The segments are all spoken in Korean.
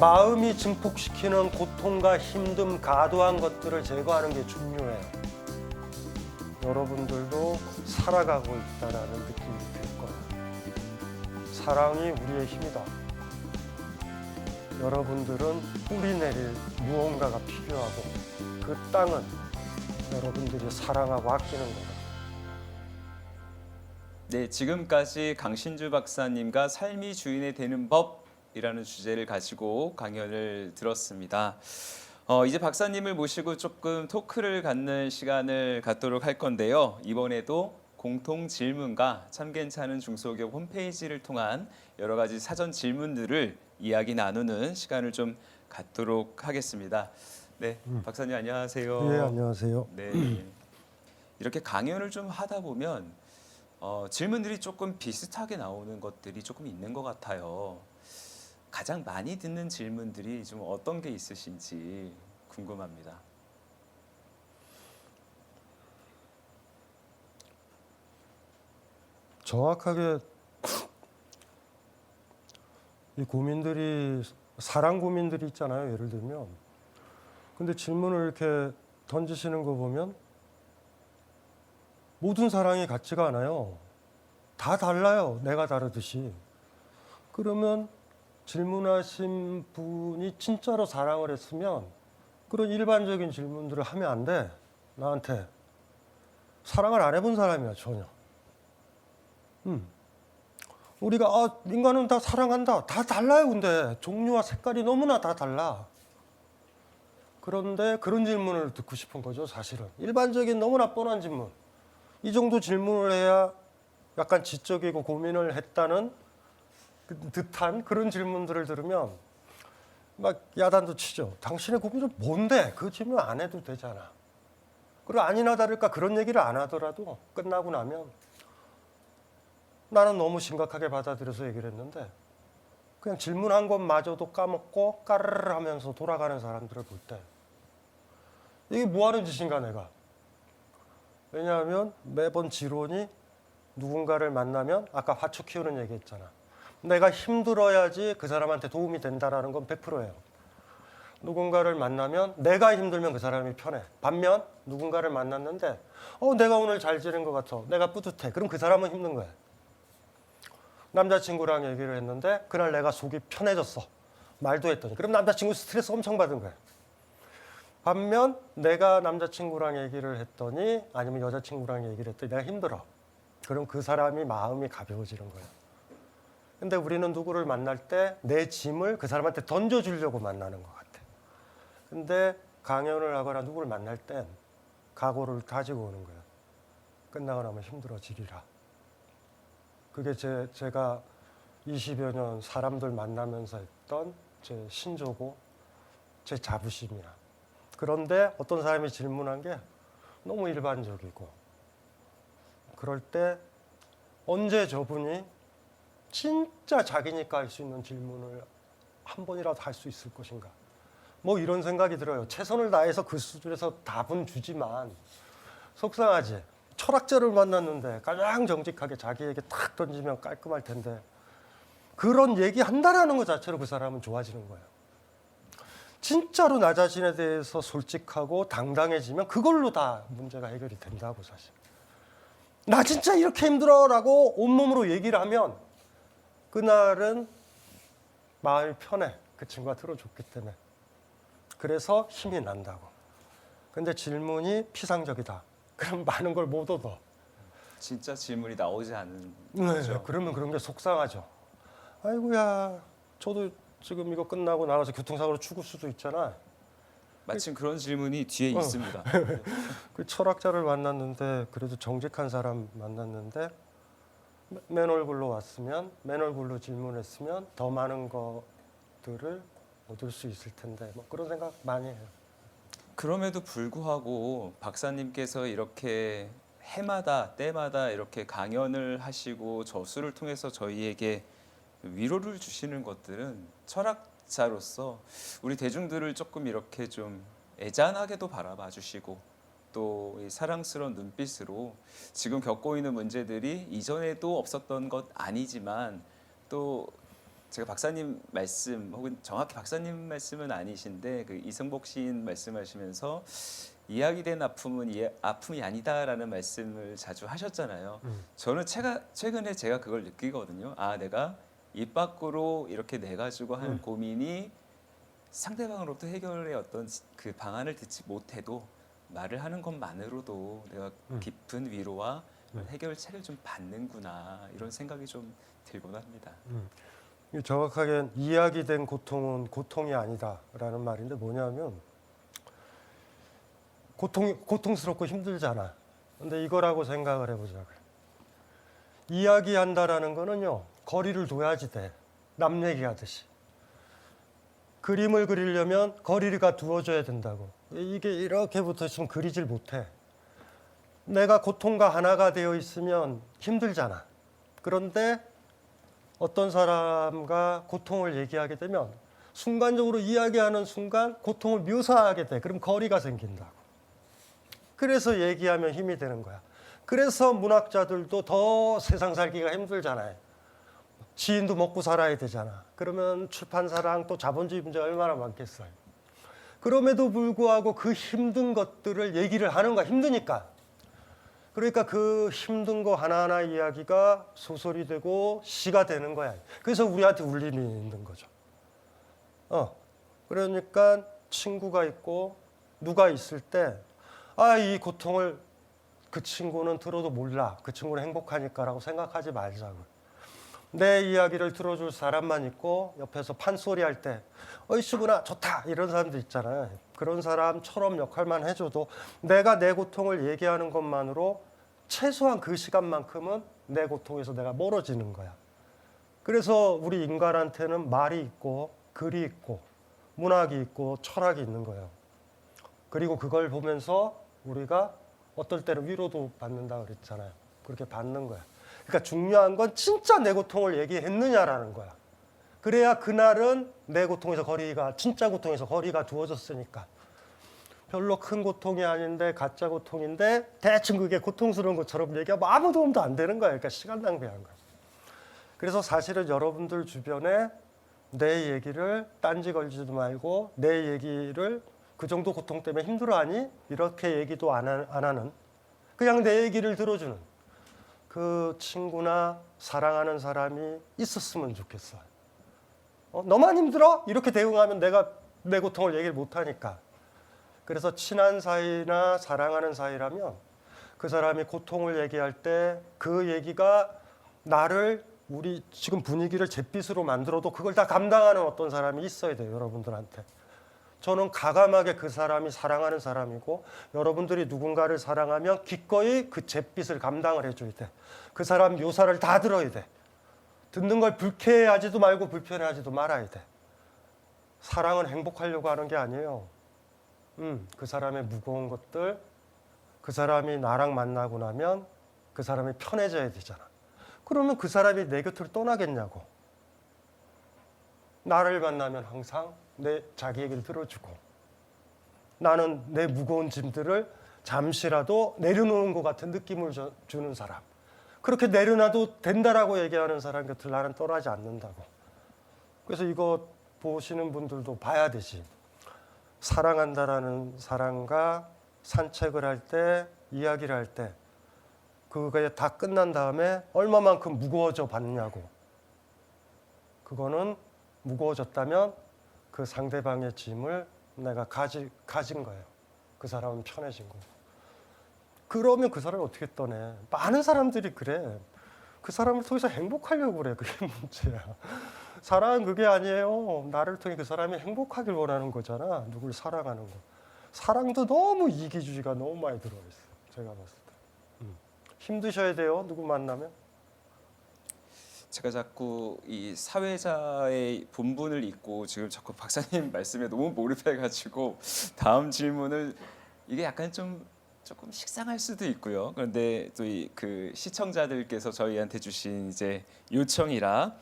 마음이 증폭시키는 고통과 힘듦, 과도한 것들을 제거하는 게 중요해요. 여러분들도 살아가고 있다는 느낌이 들 거예요. 사랑이 우리의 힘이다. 여러분들은 뿌리 내릴 무언가가 필요하고 그 땅은 여러분들이 사랑하고 아끼는 거다. 네, 지금까지 강신주 박사님과 삶이 주인이 되는 법이라는 주제를 가지고 강연을 들었습니다. 이제 박사님을 모시고 조금 토크를 갖는 시간을 갖도록 할 건데요. 이번에도 공통 질문과 참 괜찮은 중소기업 홈페이지를 통한 여러 가지 사전 질문들을 이야기 나누는 시간을 좀 갖도록 하겠습니다. 네, 박사님 안녕하세요. 네, 안녕하세요. 네, 이렇게 강연을 좀 하다 보면 질문들이 조금 비슷하게 나오는 것들이 조금 있는 것 같아요. 가장 많이 듣는 질문들이 좀 어떤 게 있으신지 궁금합니다. 정확하게 이 고민들이 사랑 고민들이 있잖아요. 예를 들면. 근데 질문을 이렇게 던지시는 거 보면 모든 사랑이 같지가 않아요. 다 달라요. 내가 다르듯이. 그러면 질문하신 분이 진짜로 사랑을 했으면 그런 일반적인 질문들을 하면 안 돼. 나한테. 사랑을 안 해본 사람이야, 전혀. 우리가 인간은 다 사랑한다. 다 달라요. 근데 종류와 색깔이 너무나 다 달라. 그런데 그런 질문을 듣고 싶은 거죠, 사실은. 일반적인 너무나 뻔한 질문. 이 정도 질문을 해야 약간 지적이고 고민을 했다는 듯한 그런 질문들을 들으면 막 야단도 치죠. 당신의 고민은 뭔데? 그 질문 안 해도 되잖아. 그리고 아니나 다를까 그런 얘기를 안 하더라도 끝나고 나면 나는 너무 심각하게 받아들여서 얘기를 했는데 그냥 질문한 것마저도 까먹고 까르르 하면서 돌아가는 사람들을 볼 때 이게 뭐 하는 짓인가 내가. 왜냐하면 매번 지론이 누군가를 만나면 아까 화초 키우는 얘기 했잖아. 내가 힘들어야지 그 사람한테 도움이 된다라는 건 100%예요. 누군가를 만나면 내가 힘들면 그 사람이 편해. 반면 누군가를 만났는데 내가 오늘 잘 지낸 것 같아. 내가 뿌듯해. 그럼 그 사람은 힘든 거야. 남자친구랑 얘기를 했는데 그날 내가 속이 편해졌어. 말도 했더니. 그럼 남자친구 스트레스 엄청 받은 거야. 반면 내가 남자친구랑 얘기를 했더니 아니면 여자친구랑 얘기를 했더니 내가 힘들어. 그럼 그 사람이 마음이 가벼워지는 거야. 근데 우리는 누구를 만날 때 내 짐을 그 사람한테 던져주려고 만나는 것 같아. 근데 강연을 하거나 누구를 만날 땐 각오를 가지고 오는 거야. 끝나고 나면 힘들어지리라. 그게 제가 20여 년 사람들 만나면서 했던 제 신조고 제 자부심이야. 그런데 어떤 사람이 질문한 게 너무 일반적이고 그럴 때 언제 저분이 진짜 자기니까 할 수 있는 질문을 한 번이라도 할 수 있을 것인가. 뭐 이런 생각이 들어요. 최선을 다해서 그 수준에서 답은 주지만 속상하지. 철학자를 만났는데 가장 정직하게 자기에게 탁 던지면 깔끔할 텐데 그런 얘기 한다라는 것 자체로 그 사람은 좋아지는 거예요. 진짜로 나 자신에 대해서 솔직하고 당당해지면 그걸로 다 문제가 해결이 된다고 사실. 나 진짜 이렇게 힘들어라고 온몸으로 얘기를 하면 그날은 마음이 편해. 그 친구가 들어줬기 때문에. 그래서 힘이 난다고. 근데 질문이 피상적이다. 그럼 많은 걸 못 얻어. 진짜 질문이 나오지 않는 네, 거죠. 그러면 그런 게 속상하죠. 아이고야, 저도 지금 이거 끝나고 나가서 교통사고로 죽을 수도 있잖아. 마침 그런 질문이 뒤에 있습니다. 그 철학자를 만났는데 그래도 정직한 사람 만났는데 맨 얼굴로 왔으면 맨 얼굴로 질문했으면 더 많은 것들을 얻을 수 있을 텐데 뭐 그런 생각 많이 해요. 그럼에도 불구하고 박사님께서 이렇게 해마다 때마다 이렇게 강연을 하시고 저수를 통해서 저희에게 위로를 주시는 것들은 철학자로서 우리 대중들을 조금 이렇게 좀 애잔하게도 바라봐 주시고 또 이 사랑스러운 눈빛으로 지금 겪고 있는 문제들이 이전에도 없었던 것 아니지만 또 제가 박사님 말씀 혹은 정확히 박사님 말씀은 아니신데 그 이승복 시인 말씀하시면서 이야기된 아픔은 아픔이 아니다라는 말씀을 자주 하셨잖아요. 저는 최근에 제가 그걸 느끼거든요. 아, 내가 입 밖으로 이렇게 내 가지고 하는 고민이 상대방으로부터 해결의 어떤 그 방안을 듣지 못해도 말을 하는 것만으로도 내가 깊은 위로와 해결책을 좀 받는구나 이런 생각이 좀 들곤 합니다. 정확하게 이야기된 고통은 고통이 아니다라는 말인데 뭐냐면 고통스럽고 힘들잖아. 근데 이거라고 생각을 해보자고요. 이야기한다라는 거는요, 거리를 둬야지 돼. 남 얘기하듯이. 그림을 그리려면 거리가 두어져야 된다고. 이게 이렇게부터 좀 그리질 못해. 내가 고통과 하나가 되어 있으면 힘들잖아. 그런데 어떤 사람과 고통을 얘기하게 되면 순간적으로 이야기하는 순간 고통을 묘사하게 돼. 그럼 거리가 생긴다고. 그래서 얘기하면 힘이 되는 거야. 그래서 문학자들도 더 세상 살기가 힘들잖아요. 시인도 먹고 살아야 되잖아. 그러면 출판사랑 또 자본주의 문제가 얼마나 많겠어요. 그럼에도 불구하고 그 힘든 것들을 얘기를 하는 거야. 힘드니까. 그러니까 그 힘든 거 하나하나 이야기가 소설이 되고 시가 되는 거야. 그래서 우리한테 울림이 있는 거죠. 그러니까 친구가 있고 누가 있을 때 이 고통을 그 친구는 들어도 몰라. 그 친구는 행복하니까라고 생각하지 말자고. 내 이야기를 들어줄 사람만 있고 옆에서 판소리 할 때 어이씨구나 좋다 이런 사람도 있잖아요. 그런 사람처럼 역할만 해줘도 내가 내 고통을 얘기하는 것만으로 최소한 그 시간만큼은 내 고통에서 내가 멀어지는 거야. 그래서 우리 인간한테는 말이 있고 글이 있고 문학이 있고 철학이 있는 거예요. 그리고 그걸 보면서 우리가 어떨 때는 위로도 받는다 그랬잖아요. 그렇게 받는 거야. 그러니까 중요한 건 진짜 내 고통을 얘기했느냐라는 거야. 그래야 그날은 내 고통에서 진짜 고통에서 거리가 두어졌으니까. 별로 큰 고통이 아닌데 가짜 고통인데 대충 그게 고통스러운 것처럼 얘기하면 아무 도움도 안 되는 거야. 그러니까 시간 낭비한 거야. 그래서 사실은 여러분들 주변에 내 얘기를 딴지 걸지도 말고 내 얘기를 그 정도 고통 때문에 힘들어하니? 이렇게 얘기도 안 하는 그냥 내 얘기를 들어주는 그 친구나 사랑하는 사람이 있었으면 좋겠어요. 너만 힘들어? 이렇게 대응하면 내가 내 고통을 얘기를 못하니까. 그래서 친한 사이나 사랑하는 사이라면 그 사람이 고통을 얘기할 때 그 얘기가 나를 우리 지금 분위기를 잿빛으로 만들어도 그걸 다 감당하는 어떤 사람이 있어야 돼요. 여러분들한테. 저는 가감하게 그 사람이 사랑하는 사람이고 여러분들이 누군가를 사랑하면 기꺼이 그 잿빛을 감당을 해줘야 돼. 그 사람 묘사를 다 들어야 돼. 듣는 걸 불쾌해하지도 말고 불편해하지도 말아야 돼. 사랑은 행복하려고 하는 게 아니에요. 그 사람의 무거운 것들, 그 사람이 나랑 만나고 나면 그 사람이 편해져야 되잖아. 그러면 그 사람이 내 곁을 떠나겠냐고. 나를 만나면 항상 자기 얘기를 들어주고 나는 내 무거운 짐들을 잠시라도 내려놓은 것 같은 느낌을 주는 사람. 그렇게 내려놔도 된다라고 얘기하는 사람 곁을 나는 떠나지 않는다고. 그래서 이거 보시는 분들도 봐야 되지. 사랑한다라는 사람과 산책을 할 때, 이야기를 할 때 그게 다 끝난 다음에 얼마만큼 무거워져 봤냐고. 그거는 무거워졌다면 그 상대방의 짐을 내가 가진 거예요. 그 사람은 편해진 거고. 그러면 그 사람이 어떻게 떠내? 많은 사람들이 그래. 그 사람을 통해서 행복하려고 그래. 그게 문제야. 사랑은 그게 아니에요. 나를 통해 그 사람이 행복하길 원하는 거잖아. 누굴 사랑하는 거. 사랑도 너무 이기주의가 너무 많이 들어와 있어요. 제가 봤을 때. 힘드셔야 돼요. 누구 만나면. 제가 자꾸 이 사회자의 본분을 잊고 지금 자꾸 박사님 말씀에 너무 몰입해가지고 다음 질문을 이게 약간 조금 식상할 수도 있고요. 그런데 또 그 시청자들께서 저희한테 주신 이제 요청이라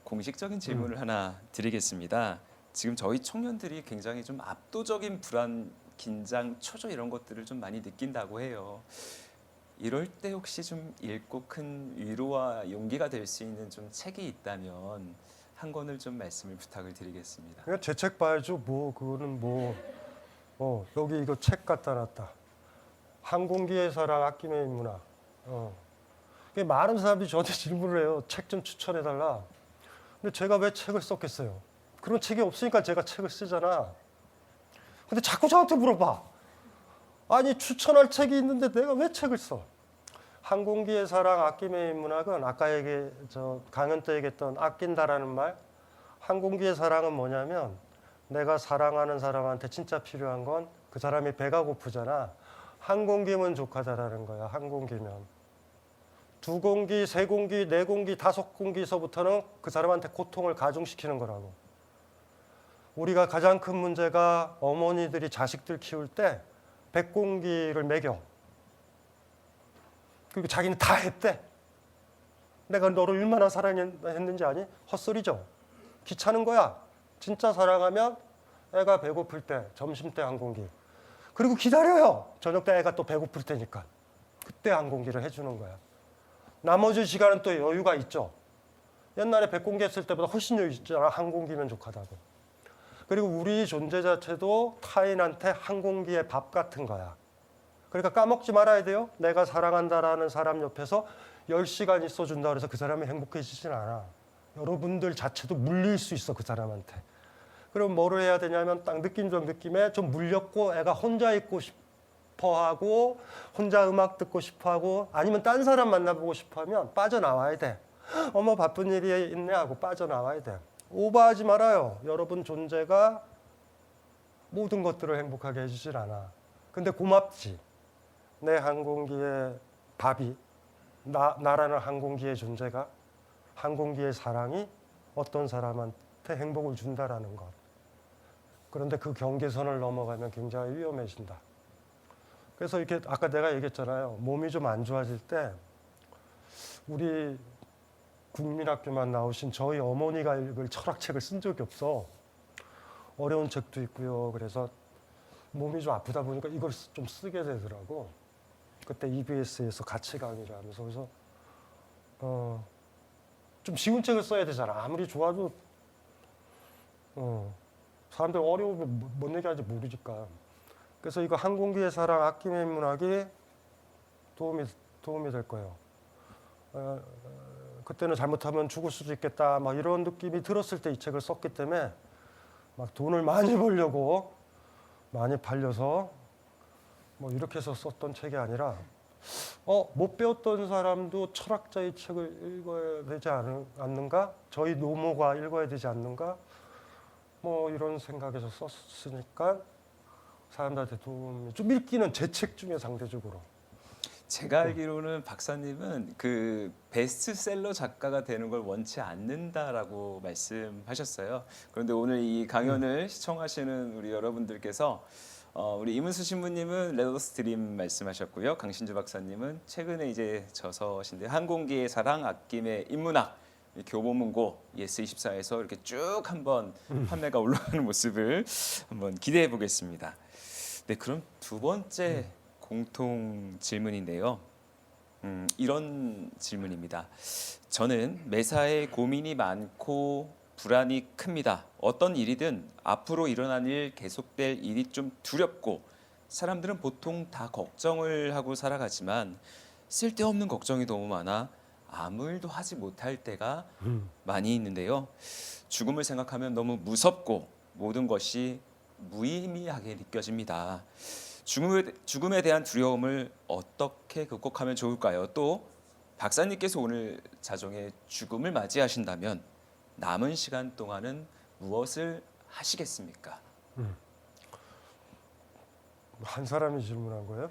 공식적인 질문을 하나 드리겠습니다. 지금 저희 청년들이 굉장히 좀 압도적인 불안, 긴장, 초조 이런 것들을 좀 많이 느낀다고 해요. 이럴 때 혹시 좀 읽고 큰 위로와 용기가 될 수 있는 좀 책이 있다면 한 권을 좀 말씀을 부탁을 드리겠습니다. 그냥 제 책 봐야죠. 뭐 그거는 여기 이거 책 갖다 놨다. 항공기의 사랑, 아낌의 인문학. 그게 많은 사람들이 저한테 질문을 해요. 책 좀 추천해 달라. 근데 제가 왜 책을 썼겠어요? 그런 책이 없으니까 제가 책을 쓰잖아. 근데 자꾸 저한테 물어봐. 아니 추천할 책이 있는데 내가 왜 책을 써? 항공기의 사랑, 아낌의 인문학은 아까 강연 때 얘기했던 아낀다라는 말. 항공기의 사랑은 뭐냐면 내가 사랑하는 사람한테 진짜 필요한 건 그 사람이 배가 고프잖아. 한 공기면 족하다라는 거야. 한 공기면. 두 공기, 세 공기, 네 공기, 다섯 공기서부터는 그 사람한테 고통을 가중시키는 거라고. 우리가 가장 큰 문제가 어머니들이 자식들 키울 때 100공기를 먹여. 그리고 자기는 다 했대. 내가 너를 얼마나 사랑했는지 아니? 헛소리죠. 귀찮은 거야. 진짜 사랑하면 애가 배고플 때, 점심 때 한 공기. 그리고 기다려요. 저녁 때 애가 또 배고플 때니까. 그때 한 공기를 해주는 거야. 나머지 시간은 또 여유가 있죠. 옛날에 100공기 했을 때보다 훨씬 여유 있잖아. 한 공기면 족하다고. 그리고 우리 존재 자체도 타인한테 한 공기의 밥 같은 거야. 그러니까 까먹지 말아야 돼요. 내가 사랑한다라는 사람 옆에서 10시간 있어준다 그래서 그 사람이 행복해지진 않아. 여러분들 자체도 물릴 수 있어, 그 사람한테. 그럼 뭐를 해야 되냐면 딱 느낌적 느낌에 좀 물렸고 애가 혼자 있고 싶어하고 혼자 음악 듣고 싶어하고 아니면 딴 사람 만나보고 싶어하면 빠져나와야 돼. 어머 바쁜 일이 있네 하고 빠져나와야 돼. 오버하지 말아요. 여러분 존재가 모든 것들을 행복하게 해주질 않아. 근데 고맙지. 내 항공기의 밥이 나라는 항공기의 존재가 항공기의 사랑이 어떤 사람한테 행복을 준다라는 것. 그런데 그 경계선을 넘어가면 굉장히 위험해진다. 그래서 이렇게 아까 내가 얘기했잖아요. 몸이 좀 안 좋아질 때 우리 국민학교만 나오신 저희 어머니가 읽을 철학책을 쓴 적이 없어. 어려운 책도 있고요. 그래서 몸이 좀 아프다 보니까 이걸 좀 쓰게 되더라고. 그때 EBS에서 같이 강의를 하면서 그래서 좀 쉬운 책을 써야 되잖아. 아무리 좋아도 사람들 어려우면 뭔 얘기하는지 모르니까. 그래서 이거 항공기의 사랑, 아낌의 인문학이 도움이 될 거예요. 그때는 잘못하면 죽을 수도 있겠다. 막 이런 느낌이 들었을 때 이 책을 썼기 때문에 막 돈을 많이 벌려고 많이 팔려서 뭐 이렇게 해서 썼던 책이 아니라 못 배웠던 사람도 철학자의 책을 읽어야 되지 않는가? 저희 노모가 읽어야 되지 않는가? 뭐 이런 생각에서 썼으니까 사람들한테 도움이 좀 읽기는 제 책 중에 상대적으로. 제가 알기로는 박사님은 그 베스트셀러 작가가 되는 걸 원치 않는다라고 말씀하셨어요. 그런데 오늘 이 강연을 시청하시는 우리 여러분들께서 우리 이문수 신부님은 레더스 드림 말씀하셨고요. 강신주 박사님은 최근에 이제 저서신데 항공기의 사랑, 아낌의 인문학 교보문고 예스24에서 이렇게 쭉 한번 판매가 올라가는 모습을 한번 기대해 보겠습니다. 네, 그럼 두 번째 공통 질문인데요. 이런 질문입니다. 저는 매사에 고민이 많고 불안이 큽니다. 어떤 일이든 앞으로 일어날 일, 계속될 일이 좀 두렵고 사람들은 보통 다 걱정을 하고 살아가지만 쓸데없는 걱정이 너무 많아 아무 일도 하지 못할 때가 많이 있는데요. 죽음을 생각하면 너무 무섭고 모든 것이 무의미하게 느껴집니다. 죽음에 대한 두려움을 어떻게 극복하면 좋을까요? 또 박사님께서 오늘 자정에 죽음을 맞이하신다면 남은 시간 동안은 무엇을 하시겠습니까? 한 사람이 질문한 거예요?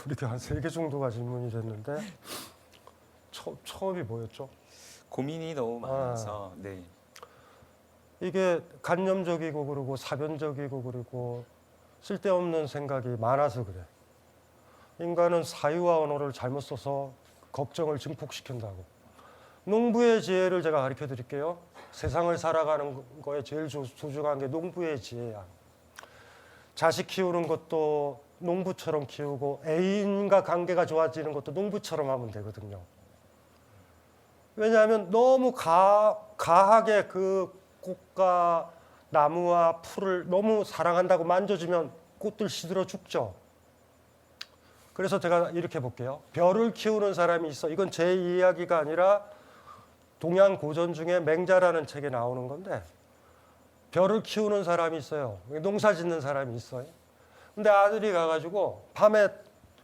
이렇게 한 3개 정도가 질문이 됐는데 처음이 뭐였죠? 고민이 너무 많아서 네. 이게 간념적이고 그리고 사변적이고 그리고 쓸데없는 생각이 많아서 그래. 인간은 사유와 언어를 잘못 써서 걱정을 증폭시킨다고. 농부의 지혜를 제가 가르쳐 드릴게요. 세상을 살아가는 거에 제일 소중한 게 농부의 지혜야. 자식 키우는 것도 농부처럼 키우고 애인과 관계가 좋아지는 것도 농부처럼 하면 되거든요. 왜냐하면 너무 가하게 그 꽃과 나무와 풀을 너무 사랑한다고 만져주면 꽃들 시들어 죽죠. 그래서 제가 이렇게 볼게요. 별을 키우는 사람이 있어. 이건 제 이야기가 아니라 동양 고전 중에 맹자라는 책에 나오는 건데, 별을 키우는 사람이 있어요. 농사 짓는 사람이 있어요. 근데 아들이 가가지고 밤에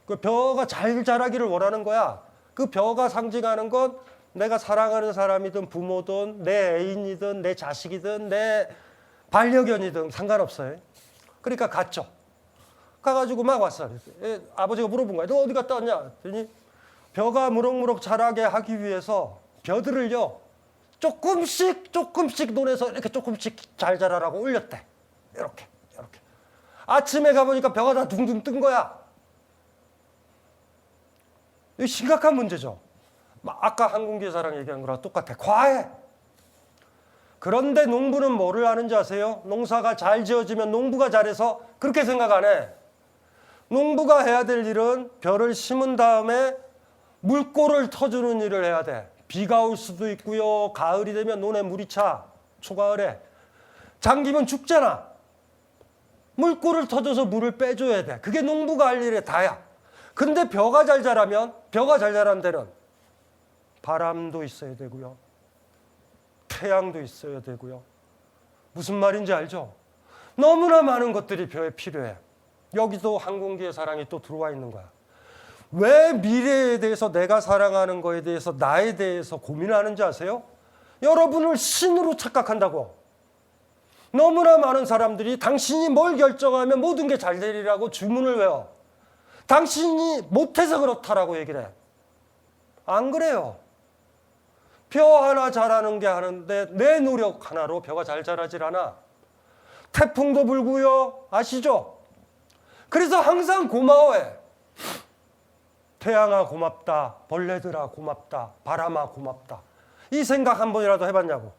그 벼가 잘 자라기를 원하는 거야. 그 벼가 상징하는 건 내가 사랑하는 사람이든 부모든 내 애인이든 내 자식이든 내 반려견이든 상관없어요. 그러니까 갔죠. 가가지고 막 왔어. 아버지가 물어본 거야. 너 어디 갔다 왔냐? 그랬더니 벼가 무럭무럭 자라게 하기 위해서 벼들을요 조금씩 논에서 이렇게 조금씩 잘 자라라고 올렸대. 이렇게. 아침에 가보니까 벼가 다 둥둥 뜬 거야. 이거 심각한 문제죠. 아까 항공기사랑 얘기한 거랑 똑같아. 과해. 그런데 농부는 뭐를 하는지 아세요? 농사가 잘 지어지면 농부가 잘해서 그렇게 생각 안 해. 농부가 해야 될 일은 벼를 심은 다음에 물꼬를 터주는 일을 해야 돼. 비가 올 수도 있고요. 가을이 되면 논에 물이 차. 초가을에. 잠기면 죽잖아. 물꼬를 터줘서 물을 빼줘야 돼. 그게 농부가 할 일의 다야. 근데 벼가 잘 자라면, 벼가 잘 자란 데는 바람도 있어야 되고요. 태양도 있어야 되고요. 무슨 말인지 알죠? 너무나 많은 것들이 벼에 필요해. 여기도 항공기의 사랑이 또 들어와 있는 거야. 왜 미래에 대해서, 내가 사랑하는 거에 대해서, 나에 대해서 고민하는지 아세요? 여러분을 신으로 착각한다고. 너무나 많은 사람들이 당신이 뭘 결정하면 모든 게 잘 되리라고 주문을 외워. 당신이 못해서 그렇다라고 얘기를 해. 안 그래요. 벼 하나 자라는 게 하는데 내 노력 하나로 벼가 잘 자라질 않아. 태풍도 불고요. 아시죠? 그래서 항상 고마워해. 태양아 고맙다. 벌레들아 고맙다. 바람아 고맙다. 이 생각 한 번이라도 해봤냐고.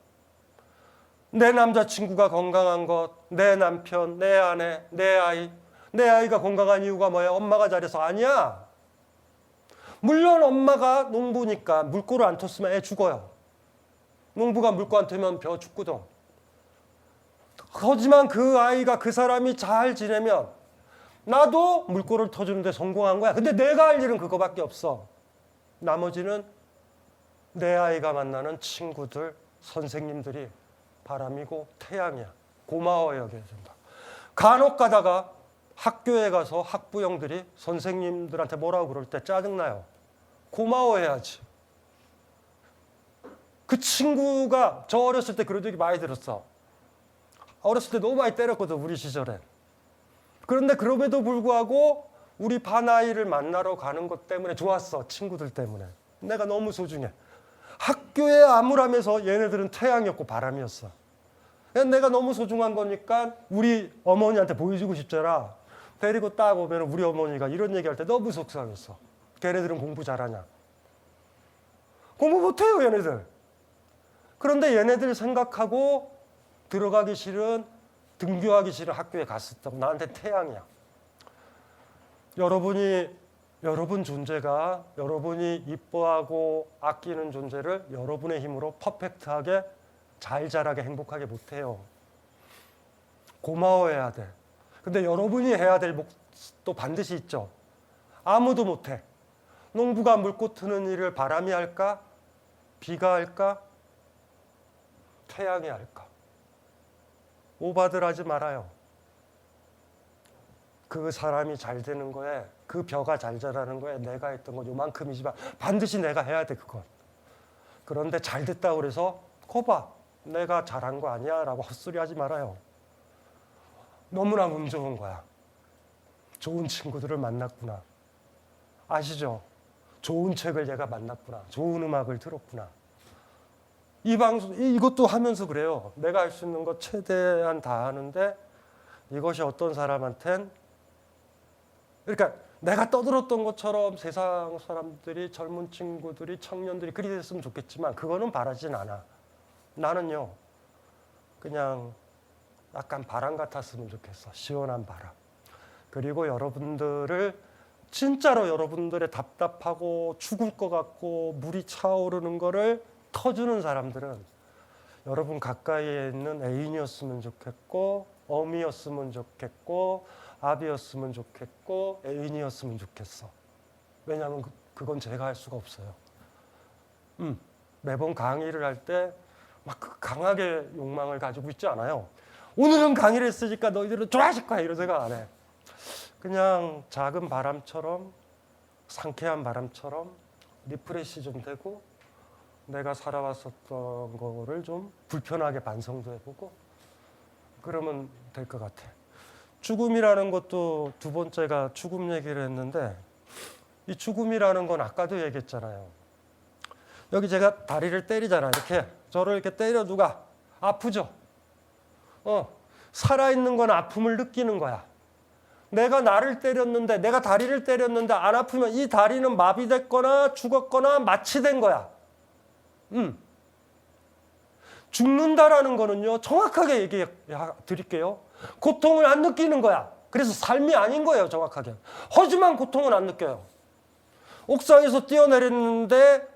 내 남자친구가 건강한 것, 내 남편, 내 아내, 내 아이. 내 아이가 건강한 이유가 뭐야? 엄마가 잘해서 아니야. 물론 엄마가 농부니까 물꼬를 안 텄으면 애 죽어요. 농부가 물꼬 안 트면 벼 죽거든. 하지만 그 아이가, 그 사람이 잘 지내면 나도 물꼬를 터주는데 성공한 거야. 근데 내가 할 일은 그거밖에 없어. 나머지는 내 아이가 만나는 친구들, 선생님들이 바람이고 태양이야. 고마워요. 여겨야 된다. 간혹 가다가 학교에 가서 학부형들이 선생님들한테 뭐라고 그럴 때 짜증나요. 고마워해야지. 그 친구가, 저 어렸을 때 그런 얘기 많이 들었어. 어렸을 때 너무 많이 때렸거든, 우리 시절에. 그런데 그럼에도 불구하고 우리 반 아이를 만나러 가는 것 때문에 좋았어. 친구들 때문에. 내가 너무 소중해. 학교에 암울하면서 얘네들은 태양이었고 바람이었어. 내가 너무 소중한 거니까 우리 어머니한테 보여주고 싶잖아. 데리고 딱 오면 우리 어머니가 이런 얘기할 때 너무 속상했어. 걔네들은 공부 잘하냐. 공부 못해요, 얘네들. 그런데 얘네들 생각하고 들어가기 싫은, 등교하기 싫은 학교에 갔었다고. 나한테 태양이야. 여러분 존재가, 여러분이 이뻐하고 아끼는 존재를 여러분의 힘으로 퍼펙트하게 잘 자라게 행복하게 못해요. 고마워해야 돼. 근데 여러분이 해야 될 몫도 반드시 있죠. 아무도 못해. 농부가 물꼬 트는 일을 바람이 할까? 비가 할까? 태양이 할까? 오바들 하지 말아요. 그 사람이 잘 되는 거에, 그 벼가 잘 자라는 거에 내가 했던 건 요만큼이지만 반드시 내가 해야 돼, 그건. 그런데 잘 됐다고 그래서 거봐, 내가 잘한 거 아니야 라고 헛소리 하지 말아요. 너무나 운 좋은 거야. 좋은 친구들을 만났구나. 아시죠? 좋은 책을 얘가 만났구나. 좋은 음악을 들었구나. 이 방송, 이것도 하면서 그래요. 내가 할 수 있는 것 최대한 다 하는데 이것이 어떤 사람한텐, 그러니까 내가 떠들었던 것처럼 세상 사람들이, 젊은 친구들이, 청년들이 그리 됐으면 좋겠지만 그거는 바라진 않아. 나는요, 그냥 약간 바람 같았으면 좋겠어. 시원한 바람. 그리고 여러분들을, 진짜로 여러분들의 답답하고 죽을 것 같고 물이 차오르는 거를 터주는 사람들은 여러분 가까이에 있는 애인이었으면 좋겠고, 어미였으면 좋겠고, 아비였으면 좋겠고, 애인이었으면 좋겠어. 왜냐하면 그건 제가 할 수가 없어요. 매번 강의를 할 때 막 강하게 욕망을 가지고 있지 않아요. 오늘은 강의를 했으니까 너희들은 좋아하실 거야 이런 생각 안 해. 그냥 작은 바람처럼, 상쾌한 바람처럼 리프레시 좀 되고, 내가 살아왔었던 거를 좀 불편하게 반성도 해보고 그러면 될 것 같아. 죽음이라는 것도 두 번째가 죽음 얘기를 했는데, 이 죽음이라는 건 아까도 얘기했잖아요. 여기 제가 다리를 때리잖아요. 이렇게 저를 이렇게 때려 누가 아프죠. 살아있는 건 아픔을 느끼는 거야. 내가 나를 때렸는데, 내가 다리를 때렸는데 안 아프면 이 다리는 마비됐거나 죽었거나 마취된 거야. 죽는다라는 거는요, 정확하게 얘기해 드릴게요. 고통을 안 느끼는 거야. 그래서 삶이 아닌 거예요, 정확하게. 하지만 고통은 안 느껴요. 옥상에서 뛰어내렸는데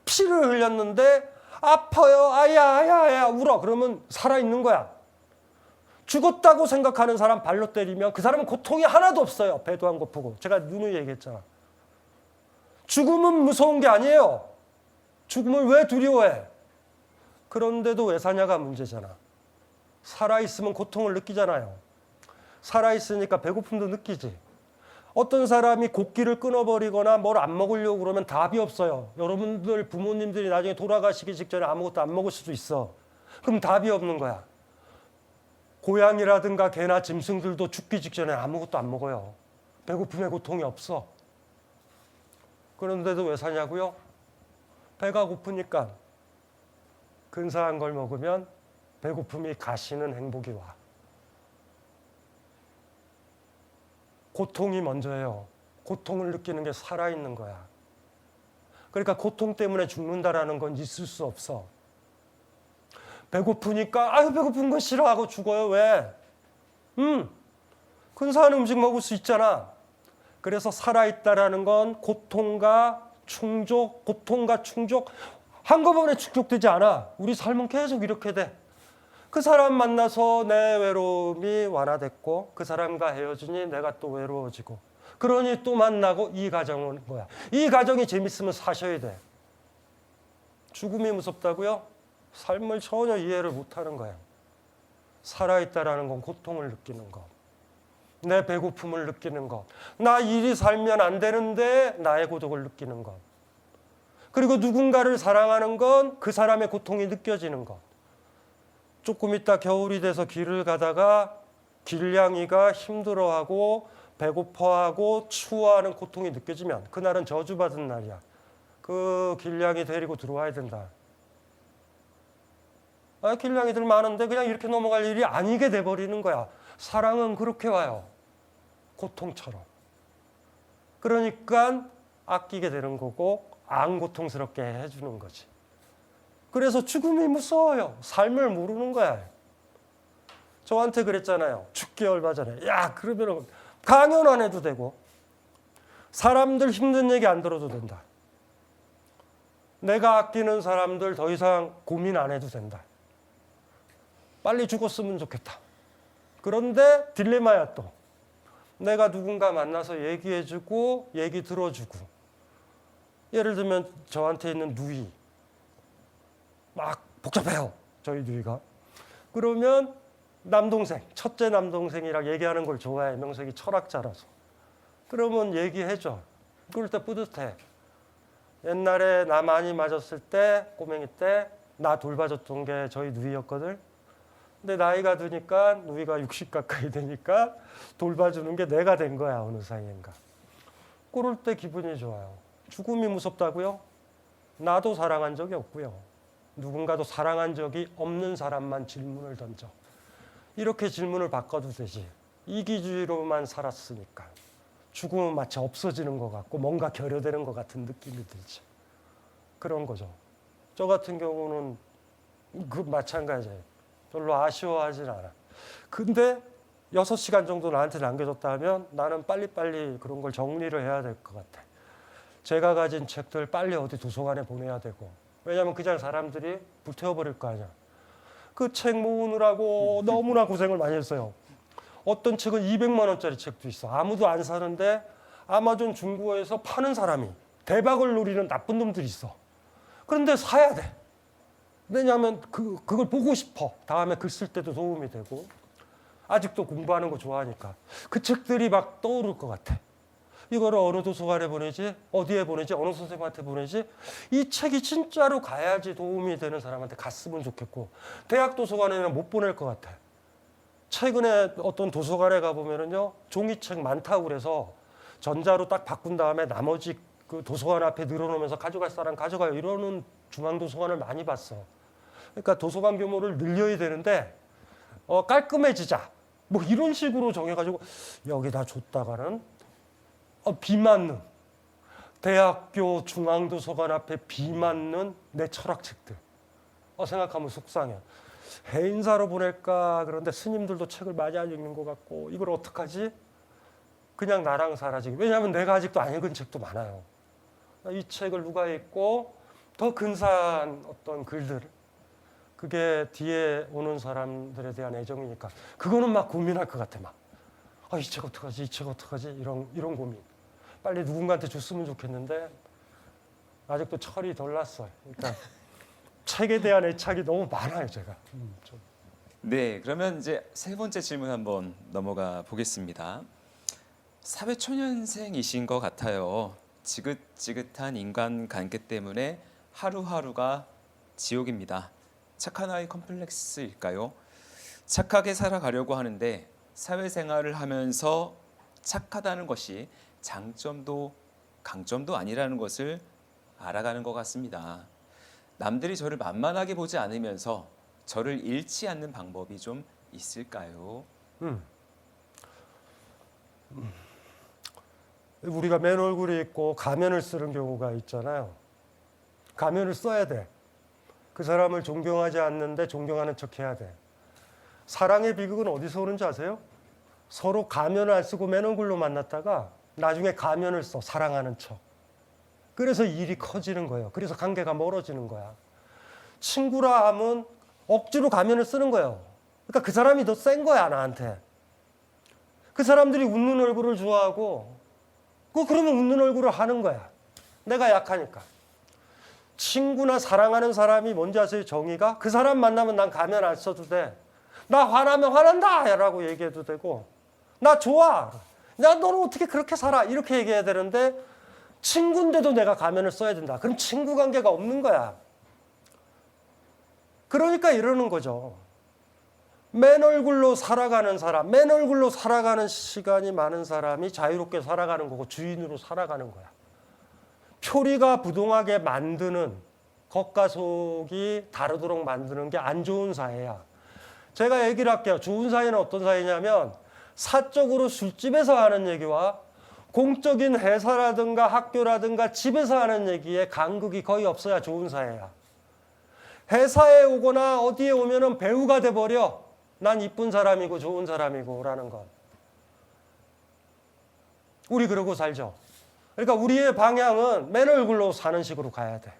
피를 흘렸는데 아파요, 아야 울어. 그러면 살아있는 거야. 죽었다고 생각하는 사람 발로 때리면 그 사람은 고통이 하나도 없어요. 배도 안 고프고. 제가 누누이 얘기했잖아. 죽음은 무서운 게 아니에요. 죽음을 왜 두려워해? 그런데도 왜 사냐가 문제잖아. 살아있으면 고통을 느끼잖아요. 살아있으니까 배고픔도 느끼지. 어떤 사람이 곡기를 끊어버리거나 뭘 안 먹으려고 그러면 답이 없어요. 여러분들 부모님들이 나중에 돌아가시기 직전에 아무것도 안 먹을 수도 있어. 그럼 답이 없는 거야. 고양이라든가 개나 짐승들도 죽기 직전에 아무것도 안 먹어요. 배고픔에 고통이 없어. 그런데도 왜 사냐고요? 배가 고프니까. 근사한 걸 먹으면 배고픔이 가시는 행복이 와. 고통이 먼저예요. 고통을 느끼는 게 살아있는 거야. 그러니까 고통 때문에 죽는다라는 건 있을 수 없어. 배고프니까 아유 배고픈 거 싫어하고 죽어요. 왜? 근사한 음식 먹을 수 있잖아. 그래서 살아있다라는 건 고통과 충족 한꺼번에 충족되지 않아. 우리 삶은 계속 이렇게 돼. 그 사람 만나서 내 외로움이 완화됐고 그 사람과 헤어지니 내가 또 외로워지고 그러니 또 만나고 이 가정은 거야. 이 가정이 재밌으면 사셔야 돼. 죽음이 무섭다고요? 삶을 전혀 이해를 못하는 거야. 살아있다라는 건 고통을 느끼는 거. 내 배고픔을 느끼는 거. 나 일이 살면 안 되는데 나의 고독을 느끼는 거. 그리고 누군가를 사랑하는 건 그 사람의 고통이 느껴지는 것. 조금 있다 겨울이 돼서 길을 가다가 길냥이가 힘들어하고 배고파하고 추워하는 고통이 느껴지면 그날은 저주받은 날이야. 그 길냥이 데리고 들어와야 된다. 길냥이들 많은데 그냥 이렇게 넘어갈 일이 아니게 돼버리는 거야. 사랑은 그렇게 와요. 고통처럼. 그러니까 아끼게 되는 거고 안 고통스럽게 해주는 거지. 그래서 죽음이 무서워요. 삶을 모르는 거야. 저한테 그랬잖아요. 죽기 얼마 전에. 야, 그러면 강연 안 해도 되고 사람들 힘든 얘기 안 들어도 된다. 내가 아끼는 사람들 더 이상 고민 안 해도 된다. 빨리 죽었으면 좋겠다. 그런데 딜레마야 또. 내가 누군가 만나서 얘기해주고 얘기 들어주고 예를 들면 저한테 있는 누이 막 복잡해요. 저희 누이가. 그러면 남동생, 첫째 남동생이랑 얘기하는 걸 좋아해. 명색이 철학자라서. 그러면 얘기해줘. 그럴 때 뿌듯해. 옛날에 나 많이 맞았을 때, 꼬맹이 때 나 돌봐줬던 게 저희 누이였거든. 근데 나이가 드니까 누이가 60 가까이 되니까 돌봐주는 게 내가 된 거야. 어느 사이인가. 그럴 때 기분이 좋아요. 죽음이 무섭다고요? 나도 사랑한 적이 없고요. 누군가도 사랑한 적이 없는 사람만 질문을 던져. 이렇게 질문을 바꿔도 되지. 이기주의로만 살았으니까. 죽음은 마치 없어지는 것 같고 뭔가 결여되는 것 같은 느낌이 들지. 그런 거죠. 저 같은 경우는 그 마찬가지예요. 별로 아쉬워하진 않아. 근데 6시간 정도 나한테 남겨줬다 하면 나는 빨리빨리 그런 걸 정리를 해야 될 것 같아. 제가 가진 책들 빨리 어디 도서관에 보내야 되고 왜냐하면 그냥 사람들이 불태워버릴 거 아니야. 그 책 모으느라고 너무나 고생을 많이 했어요. 어떤 책은 200만 원짜리 책도 있어. 아무도 안 사는데 아마존 중고에서 파는 사람이 대박을 노리는 나쁜 놈들이 있어. 그런데 사야 돼. 왜냐하면 그걸 보고 싶어. 다음에 글 쓸 때도 도움이 되고. 아직도 공부하는 거 좋아하니까. 그 책들이 막 떠오를 것 같아. 이거를 어느 도서관에 보내지? 어디에 보내지? 어느 선생님한테 보내지? 이 책이 진짜로 가야지 도움이 되는 사람한테 갔으면 좋겠고, 대학 도서관에는 못 보낼 것 같아. 최근에 어떤 도서관에 가보면은요, 종이책 많다고 그래서 전자로 딱 바꾼 다음에 나머지 그 도서관 앞에 늘어놓으면서 가져갈 사람 가져가요. 이러는 중앙도서관을 많이 봤어. 그러니까 도서관 규모를 늘려야 되는데, 깔끔해지자. 뭐 이런 식으로 정해가지고 여기다 줬다가는 비 맞는 대학교 중앙도서관 앞에 비 맞는 내 철학책들 생각하면 속상해. 해인사로 보낼까 그런데 스님들도 책을 많이 안 읽는 것 같고 이걸 어떡하지? 그냥 나랑 사라지기. 왜냐하면 내가 아직도 안 읽은 책도 많아요. 이 책을 누가 읽고 더 근사한 어떤 글들, 그게 뒤에 오는 사람들에 대한 애정이니까 그거는 막 고민할 것 같아. 막 이 책 어떡하지? 이 책 어떡하지? 이런 고민. 빨리 누군가한테 줬으면 좋겠는데 아직도 철이 덜 났어요. 그러니까 책에 대한 애착이 너무 많아요, 제가. 좀. 네, 그러면 이제 세 번째 질문 한번 넘어가 보겠습니다. 사회초년생이신 것 같아요. 지긋지긋한 인간관계 때문에 하루하루가 지옥입니다. 착한 아이 컴플렉스일까요? 착하게 살아가려고 하는데 사회생활을 하면서 착하다는 것이 장점도 강점도 아니라는 것을 알아가는 것 같습니다. 남들이 저를 만만하게 보지 않으면서 저를 잃지 않는 방법이 좀 있을까요? 우리가 맨 얼굴이 있고 가면을 쓰는 경우가 있잖아요. 가면을 써야 돼. 그 사람을 존경하지 않는데 존경하는 척 해야 돼. 사랑의 비극은 어디서 오는지 아세요? 서로 가면을 안 쓰고 맨 얼굴로 만났다가 나중에 가면을 써, 사랑하는 척. 그래서 일이 커지는 거예요. 그래서 관계가 멀어지는 거야. 친구라 하면 억지로 가면을 쓰는 거예요. 그러니까 그 사람이 더 센 거야, 나한테. 그 사람들이 웃는 얼굴을 좋아하고, 그러면 웃는 얼굴을 하는 거야. 내가 약하니까. 친구나 사랑하는 사람이 뭔지 아세요? 정의가? 그 사람 만나면 난 가면 안 써도 돼. 나 화나면 화난다! 라고 얘기해도 되고, 나 좋아! 야, 너는 어떻게 그렇게 살아? 이렇게 얘기해야 되는데, 친구인데도 내가 가면을 써야 된다. 그럼 친구 관계가 없는 거야. 그러니까 이러는 거죠. 맨 얼굴로 살아가는 사람, 맨 얼굴로 살아가는 시간이 많은 사람이 자유롭게 살아가는 거고 주인으로 살아가는 거야. 표리가 부동하게 만드는 겉과 속이 다르도록 만드는 게 안 좋은 사회야. 제가 얘기를 할게요. 좋은 사회는 어떤 사회냐면 사적으로 술집에서 하는 얘기와 공적인 회사라든가 학교라든가 집에서 하는 얘기에 간극이 거의 없어야 좋은 사회야. 회사에 오거나 어디에 오면은 배우가 돼버려. 난 이쁜 사람이고 좋은 사람이고 라는 건. 우리 그러고 살죠. 그러니까 우리의 방향은 맨 얼굴로 사는 식으로 가야 돼.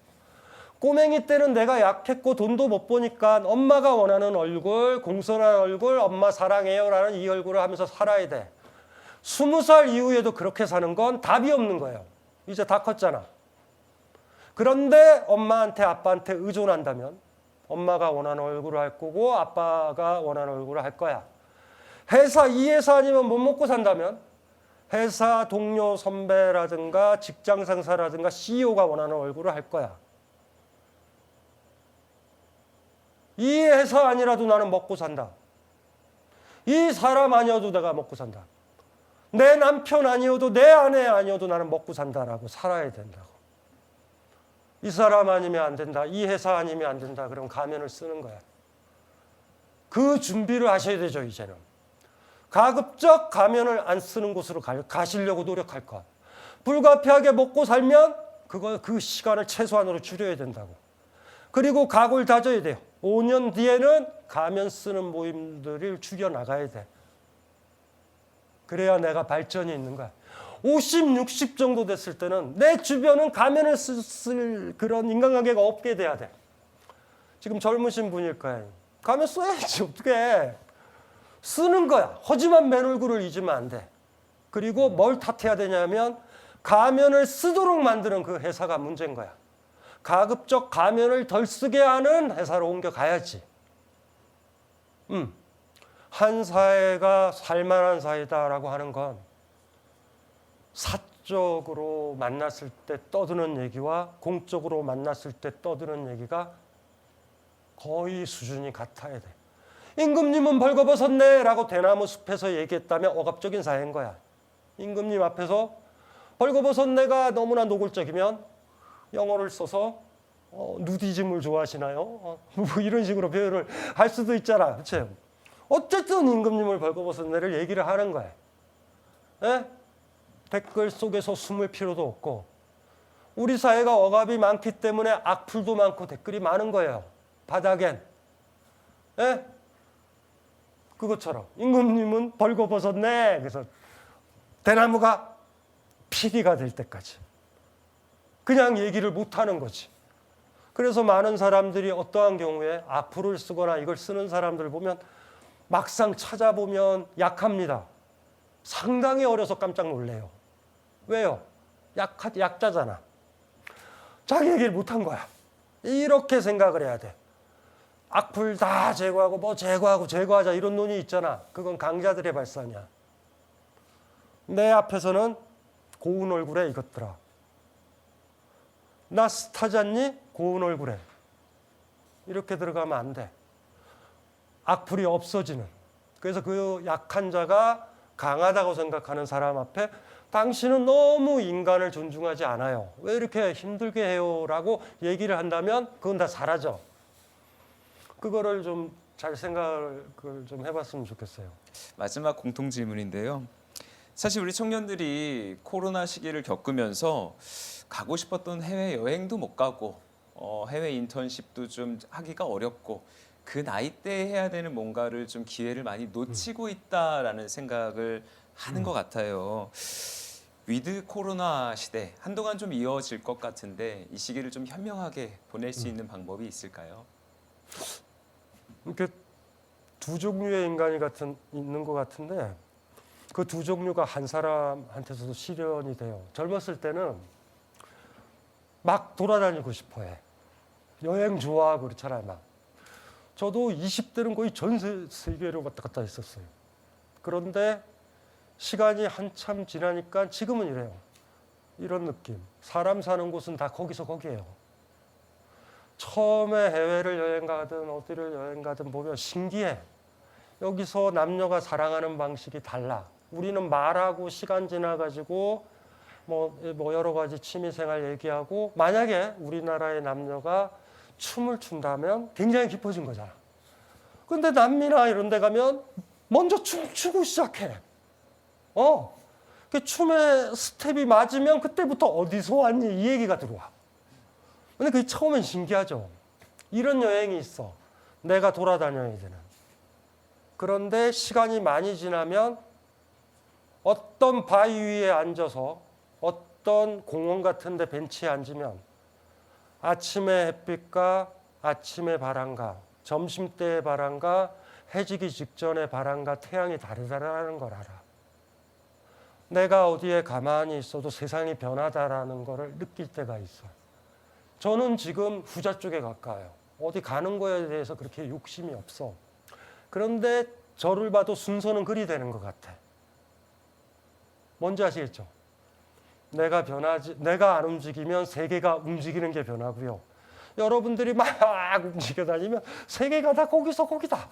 꼬맹이 때는 내가 약했고 돈도 못 버니까 엄마가 원하는 얼굴, 공손한 얼굴, 엄마 사랑해요 라는 이 얼굴을 하면서 살아야 돼. 20살 이후에도 그렇게 사는 건 답이 없는 거예요. 이제 다 컸잖아. 그런데 엄마한테 아빠한테 의존한다면 엄마가 원하는 얼굴을 할 거고 아빠가 원하는 얼굴을 할 거야. 이 회사 아니면 못 먹고 산다면 회사 동료 선배라든가 직장 상사라든가 CEO가 원하는 얼굴을 할 거야. 이 회사 아니라도 나는 먹고 산다. 이 사람 아니어도 내가 먹고 산다. 내 남편 아니어도 내 아내 아니어도 나는 먹고 산다라고 살아야 된다고. 이 사람 아니면 안 된다. 이 회사 아니면 안 된다. 그럼 가면을 쓰는 거야. 그 준비를 하셔야 되죠, 이제는. 가급적 가면을 안 쓰는 곳으로 가시려고 노력할 것. 불가피하게 먹고 살면 그 시간을 최소한으로 줄여야 된다고. 그리고 각오를 다져야 돼요. 5년 뒤에는 가면 쓰는 모임들을 줄여나가야 돼. 그래야 내가 발전이 있는 거야. 50, 60 정도 됐을 때는 내 주변은 가면을 쓸 그런 인간관계가 없게 돼야 돼. 지금 젊으신 분일 거예요. 가면 써야지. 어떻게 쓰는 거야. 하지만 맨 얼굴을 잊으면 안 돼. 그리고 뭘 탓해야 되냐면 가면을 쓰도록 만드는 그 회사가 문제인 거야. 가급적 가면을 덜 쓰게 하는 회사로 옮겨가야지. 한 사회가 살만한 사회다라고 하는 건 사적으로 만났을 때 떠드는 얘기와 공적으로 만났을 때 떠드는 얘기가 거의 수준이 같아야 돼. 임금님은 벌거벗었네 라고 대나무 숲에서 얘기했다면 억압적인 사회인 거야. 임금님 앞에서 벌거벗었네가 너무나 노골적이면 영어를 써서 누디즘을 좋아하시나요? 뭐 이런 식으로 표현을 할 수도 있잖아. 그렇죠? 어쨌든 임금님을 벌거벗었네를 얘기를 하는 거야. 예? 댓글 속에서 숨을 필요도 없고 우리 사회가 억압이 많기 때문에 악플도 많고 댓글이 많은 거예요. 바닥엔. 예? 그것처럼 임금님은 벌거벗었네. 그래서 대나무가 피리가 될 때까지 그냥 얘기를 못하는 거지. 그래서 많은 사람들이 어떠한 경우에 악플을 쓰거나 이걸 쓰는 사람들 보면 막상 찾아보면 약합니다. 상당히 어려서 깜짝 놀래요. 왜요? 약자잖아. 자기 얘기를 못한 거야. 이렇게 생각을 해야 돼. 악플 다 제거하고 뭐 제거하자 이런 논의 있잖아. 그건 강자들의 발상이야. 내 앞에서는 고운 얼굴에 이것들아. 나 스타잖니? 고운 얼굴에. 이렇게 들어가면 안 돼. 악플이 없어지는. 그래서 그 약한 자가 강하다고 생각하는 사람 앞에 당신은 너무 인간을 존중하지 않아요. 왜 이렇게 힘들게 해요? 라고 얘기를 한다면 그건 다 사라져. 그거를 좀 잘 생각을 좀 해봤으면 좋겠어요. 마지막 공통 질문인데요. 사실 우리 청년들이 코로나 시기를 겪으면서 가고 싶었던 해외 여행도 못 가고 해외 인턴십도 좀 하기가 어렵고 그 나이 때 해야 되는 뭔가를 좀 기회를 많이 놓치고 있다라는 생각을 하는 것 같아요. 위드 코로나 시대 한동안 좀 이어질 것 같은데 이 시기를 좀 현명하게 보낼 수 있는 방법이 있을까요? 이렇게 두 종류의 인간이 있는 것 같은데 그 두 종류가 한 사람한테서도 실현이 돼요. 젊었을 때는 막 돌아다니고 싶어해. 여행 좋아하고 그렇잖아요. 막. 저도 20대는 거의 전 세계로 왔다 갔다 했었어요. 그런데 시간이 한참 지나니까 지금은 이래요. 이런 느낌. 사람 사는 곳은 다 거기서 거기예요. 처음에 해외를 여행 가든 어디를 여행 가든 보면 신기해. 여기서 남녀가 사랑하는 방식이 달라. 우리는 말하고 시간 지나가지고 뭐 여러 가지 취미생활 얘기하고 만약에 우리나라의 남녀가 춤을 춘다면 굉장히 깊어진 거잖아. 근데 남미나 이런 데 가면 먼저 춤추고 시작해. 그 춤의 스텝이 맞으면 그때부터 어디서 왔니? 이 얘기가 들어와. 근데 그게 처음엔 신기하죠. 이런 여행이 있어. 내가 돌아다녀야 되는. 그런데 시간이 많이 지나면 어떤 바위 위에 앉아서 어떤 공원 같은 데 벤치에 앉으면 아침의 햇빛과 아침의 바람과 점심때의 바람과 해지기 직전의 바람과 태양이 다르다라는 걸 알아. 내가 어디에 가만히 있어도 세상이 변하다라는 걸 느낄 때가 있어. 저는 지금 후자 쪽에 가까워요. 어디 가는 거에 대해서 그렇게 욕심이 없어. 그런데 저를 봐도 순서는 그리 되는 것 같아. 뭔지 아시겠죠? 내가 안 움직이면 세계가 움직이는 게 변하고요. 여러분들이 막 움직여 다니면 세계가 다 거기서 거기다.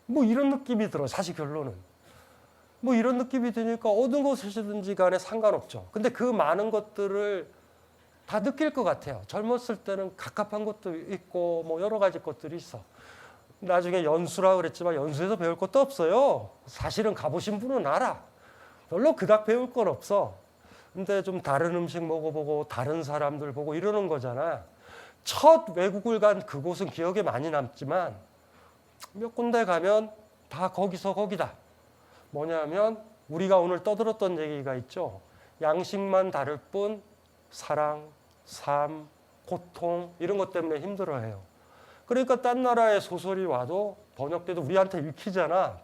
뭐 이런 느낌이 들어. 사실 결론은. 뭐 이런 느낌이 드니까 어느 곳이든지 간에 상관없죠. 근데 그 많은 것들을 다 느낄 것 같아요. 젊었을 때는 갑갑한 것도 있고 뭐 여러 가지 것들이 있어. 나중에 연수라 그랬지만 연수에서 배울 것도 없어요. 사실은 가보신 분은 알아. 별로 그닥 배울 건 없어. 근데 좀 다른 음식 먹어보고 다른 사람들 보고 이러는 거잖아. 첫 외국을 간 그곳은 기억에 많이 남지만 몇 군데 가면 다 거기서 거기다. 뭐냐면 우리가 오늘 떠들었던 얘기가 있죠. 양식만 다를 뿐 사랑, 삶, 고통 이런 것 때문에 힘들어해요. 그러니까 딴 나라의 소설이 와도 번역돼도 우리한테 읽히잖아.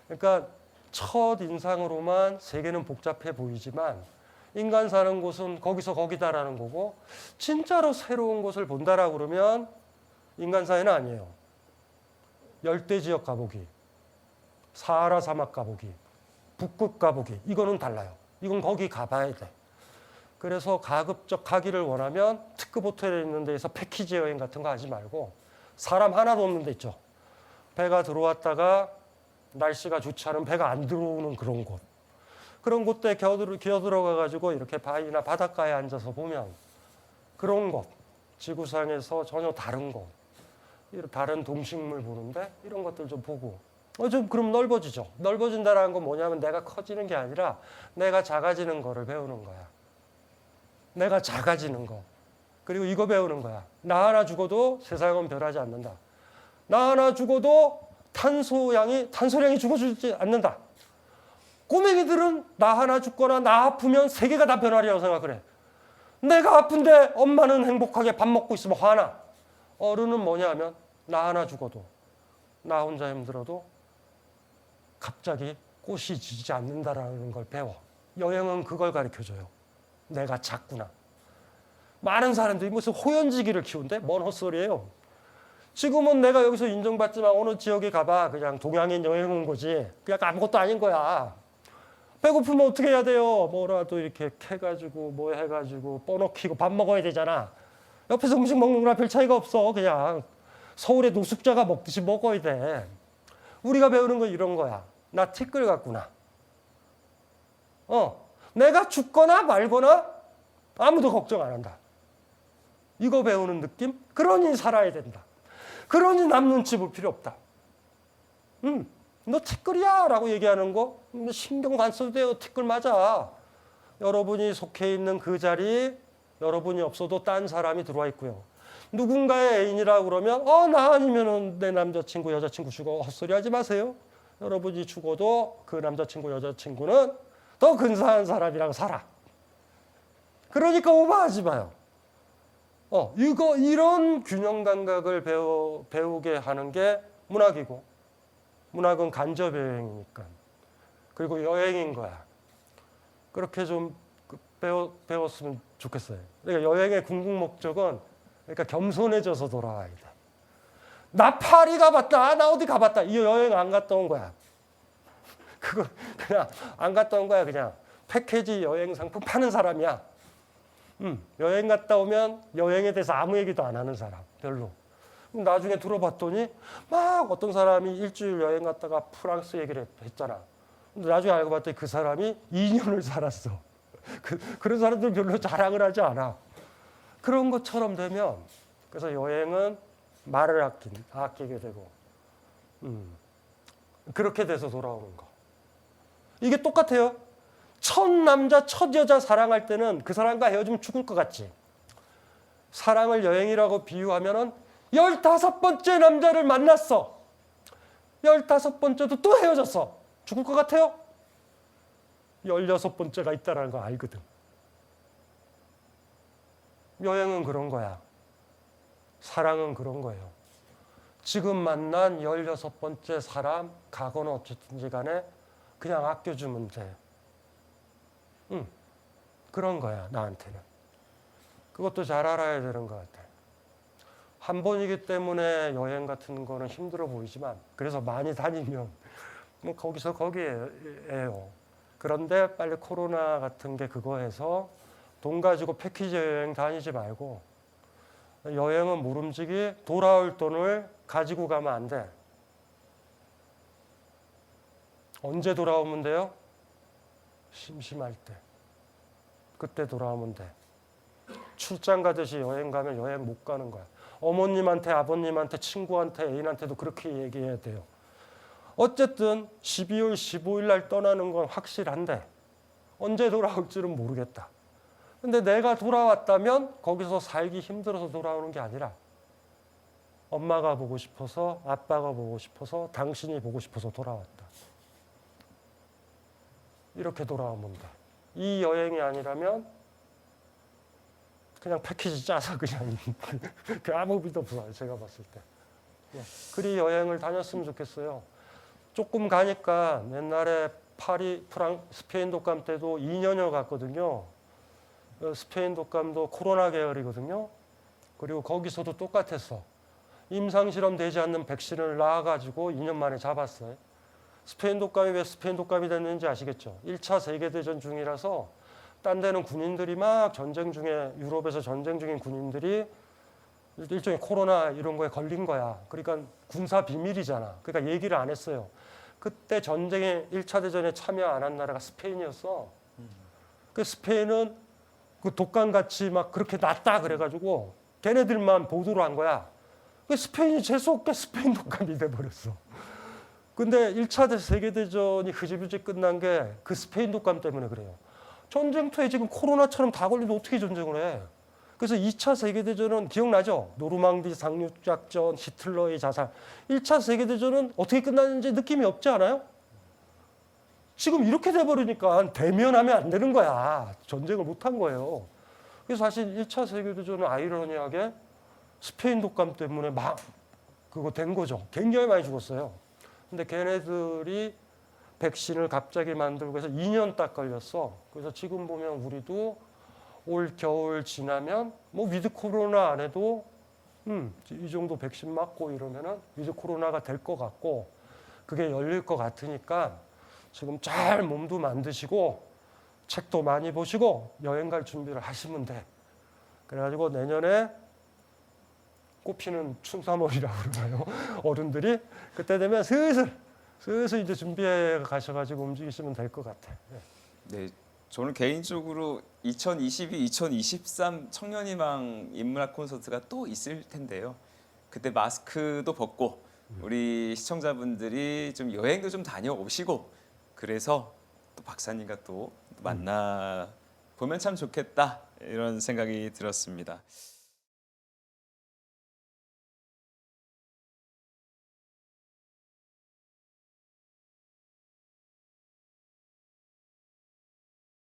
그러니까 첫 인상으로만 세계는 복잡해 보이지만 인간 사는 곳은 거기서 거기다라는 거고 진짜로 새로운 곳을 본다라고 그러면 인간 사회는 아니에요. 열대지역 가보기, 사하라 사막 가보기, 북극 가보기 이거는 달라요. 이건 거기 가봐야 돼. 그래서 가급적 가기를 원하면 특급 호텔에 있는 데에서 패키지 여행 같은 거 하지 말고 사람 하나도 없는 데 있죠. 배가 들어왔다가 날씨가 좋지 않으면 배가 안 들어오는 그런 곳. 그런 곳에 기어들어가 가지고 이렇게 바위나 바닷가에 앉아서 보면 그런 곳, 지구상에서 전혀 다른 곳, 다른 동식물 보는데 이런 것들 좀 보고 좀 그럼 넓어지죠. 넓어진다는 건 뭐냐면 내가 커지는 게 아니라 내가 작아지는 거를 배우는 거야. 내가 작아지는 거. 그리고 이거 배우는 거야. 나 하나 죽어도 세상은 변하지 않는다. 나 하나 죽어도 탄소량이 죽어주지 않는다. 꼬맹이들은 나 하나 죽거나 나 아프면 세계가 다 변하리라고 생각을 해. 내가 아픈데 엄마는 행복하게 밥 먹고 있으면 화나. 어른은 뭐냐면 나 하나 죽어도 나 혼자 힘들어도 갑자기 꽃이 지지 않는다라는 걸 배워. 여행은 그걸 가르쳐줘요. 내가 작구나. 많은 사람들이 무슨 호연지기를 키운대? 뭔 헛소리예요. 지금은 내가 여기서 인정받지만 어느 지역에 가봐 그냥 동양인 여행 온 거지. 그냥 아무것도 아닌 거야. 배고프면 어떻게 해야 돼요? 뭐라도 이렇게 캐가지고 뭐 해가지고 뻐놓기고 밥 먹어야 되잖아. 옆에서 음식 먹는 거랑 별 차이가 없어. 그냥 서울의 노숙자가 먹듯이 먹어야 돼. 우리가 배우는 건 이런 거야. 나 티끌 같구나. 내가 죽거나 말거나 아무도 걱정 안 한다. 이거 배우는 느낌? 그러니 살아야 된다. 그러니 남 눈치 볼 필요 없다. 너 티끌이야 라고 얘기하는 거 신경 안 써도 돼요. 티끌 맞아. 여러분이 속해 있는 그 자리 여러분이 없어도 딴 사람이 들어와 있고요. 누군가의 애인이라고 그러면 나 아니면 내 남자친구 여자친구 죽어 헛소리 하지 마세요. 여러분이 죽어도 그 남자친구 여자친구는 더 근사한 사람이랑 살아. 그러니까 오버하지 마요. 이런 균형 감각을 배우게 하는 게 문학이고, 문학은 간접 여행이니까. 그리고 여행인 거야. 그렇게 좀 배웠으면 좋겠어요. 그러니까 여행의 궁극 목적은 그러니까 겸손해져서 돌아와야 돼. 나 파리 가봤다. 나 어디 가봤다. 이 여행 안 갔다 온 거야. 그거 그냥 안 갔다 온 거야. 그냥 패키지 여행 상품 파는 사람이야. 여행 갔다 오면 여행에 대해서 아무 얘기도 안 하는 사람. 별로. 나중에 들어봤더니 막 어떤 사람이 일주일 여행 갔다가 프랑스 얘기를 했잖아. 근데 나중에 알고 봤더니 그 사람이 2년을 살았어. 그런 사람들은 별로 자랑을 하지 않아. 그런 것처럼 되면 그래서 여행은 말을 아끼게 되고 그렇게 돼서 돌아오는 거. 이게 똑같아요. 첫 남자, 첫 여자 사랑할 때는 그 사람과 헤어지면 죽을 것 같지. 사랑을 여행이라고 비유하면은 15번째 남자를 만났어. 15번째도 또 헤어졌어. 죽을 것 같아요? 16번째가 있다는 거 알거든. 여행은 그런 거야. 사랑은 그런 거예요. 지금 만난 16번째 사람, 과거는 어쨌든지 간에 그냥 아껴주면 돼. 그런 거야, 나한테는. 그것도 잘 알아야 되는 것 같아. 한 번이기 때문에 여행 같은 거는 힘들어 보이지만, 그래서 많이 다니면 뭐 거기서 거기에요. 그런데 빨리 코로나 같은 게 그거 해서 돈 가지고 패키지 여행 다니지 말고 여행은 모름지기 돌아올 돈을 가지고 가면 안 돼. 언제 돌아오면 돼요? 심심할 때. 그때 돌아오면 돼. 출장 가듯이 여행 가면 여행 못 가는 거야. 어머님한테, 아버님한테, 친구한테, 애인한테도 그렇게 얘기해야 돼요. 어쨌든 12월 15일 날 떠나는 건 확실한데 언제 돌아올지는 모르겠다. 근데 내가 돌아왔다면 거기서 살기 힘들어서 돌아오는 게 아니라 엄마가 보고 싶어서, 아빠가 보고 싶어서, 당신이 보고 싶어서 돌아왔다. 이렇게 돌아오면 돼. 이 여행이 아니라면 그냥 패키지 짜서 그냥 그 아무 의미도 없어요. 제가 봤을 때. 그리 여행을 다녔으면 좋겠어요. 조금 가니까 옛날에 파리, 스페인 독감 때도 2년여 갔거든요. 스페인 독감도 코로나 계열이거든요. 그리고 거기서도 똑같았어. 임상실험 되지 않는 백신을 낳아가지고 2년 만에 잡았어요. 스페인 독감이 왜 스페인 독감이 됐는지 아시겠죠? 1차 세계대전 중이라서 딴 데는 군인들이 막 전쟁 중에 유럽에서 전쟁 중인 군인들이 일종의 코로나 이런 거에 걸린 거야. 그러니까 군사 비밀이잖아. 그러니까 얘기를 안 했어요. 그때 전쟁에 1차 대전에 참여 안 한 나라가 스페인이었어. 그 스페인은 그 독감같이 막 그렇게 났다 그래가지고 걔네들만 보도를 한 거야. 그 스페인이 재수없게 스페인 독감이 돼버렸어. 근데 1차 세계대전이 흐지부지 끝난 게 그 스페인 독감 때문에 그래요. 전쟁터에 지금 코로나처럼 다 걸리는데 어떻게 전쟁을 해? 그래서 2차 세계대전은 기억나죠? 노르망디 상륙작전, 히틀러의 자살. 1차 세계대전은 어떻게 끝났는지 느낌이 없지 않아요? 지금 이렇게 돼버리니까 대면하면 안 되는 거야. 전쟁을 못한 거예요. 그래서 사실 1차 세계대전은 아이러니하게 스페인 독감 때문에 막 그거 된 거죠. 굉장히 많이 죽었어요. 근데 걔네들이 백신을 갑자기 만들고 해서 2년 딱 걸렸어. 그래서 지금 보면 우리도 올 겨울 지나면 뭐 위드 코로나 안 해도 이 정도 백신 맞고 이러면은 위드 코로나가 될 것 같고 그게 열릴 것 같으니까 지금 잘 몸도 만드시고 책도 많이 보시고 여행 갈 준비를 하시면 돼. 그래가지고 내년에 꽃피는 춘삼월이라고 그러나요? 어른들이 그때 되면 슬슬 이제 준비해 가셔가지고 움직이시면 될 것 같아. 네, 저는 개인적으로 2022, 2023 청년희망 인문학 콘서트가 또 있을 텐데요. 그때 마스크도 벗고 우리 시청자분들이 좀 여행도 좀 다녀오시고 그래서 또 박사님과 또 만나 보면 참 좋겠다 이런 생각이 들었습니다.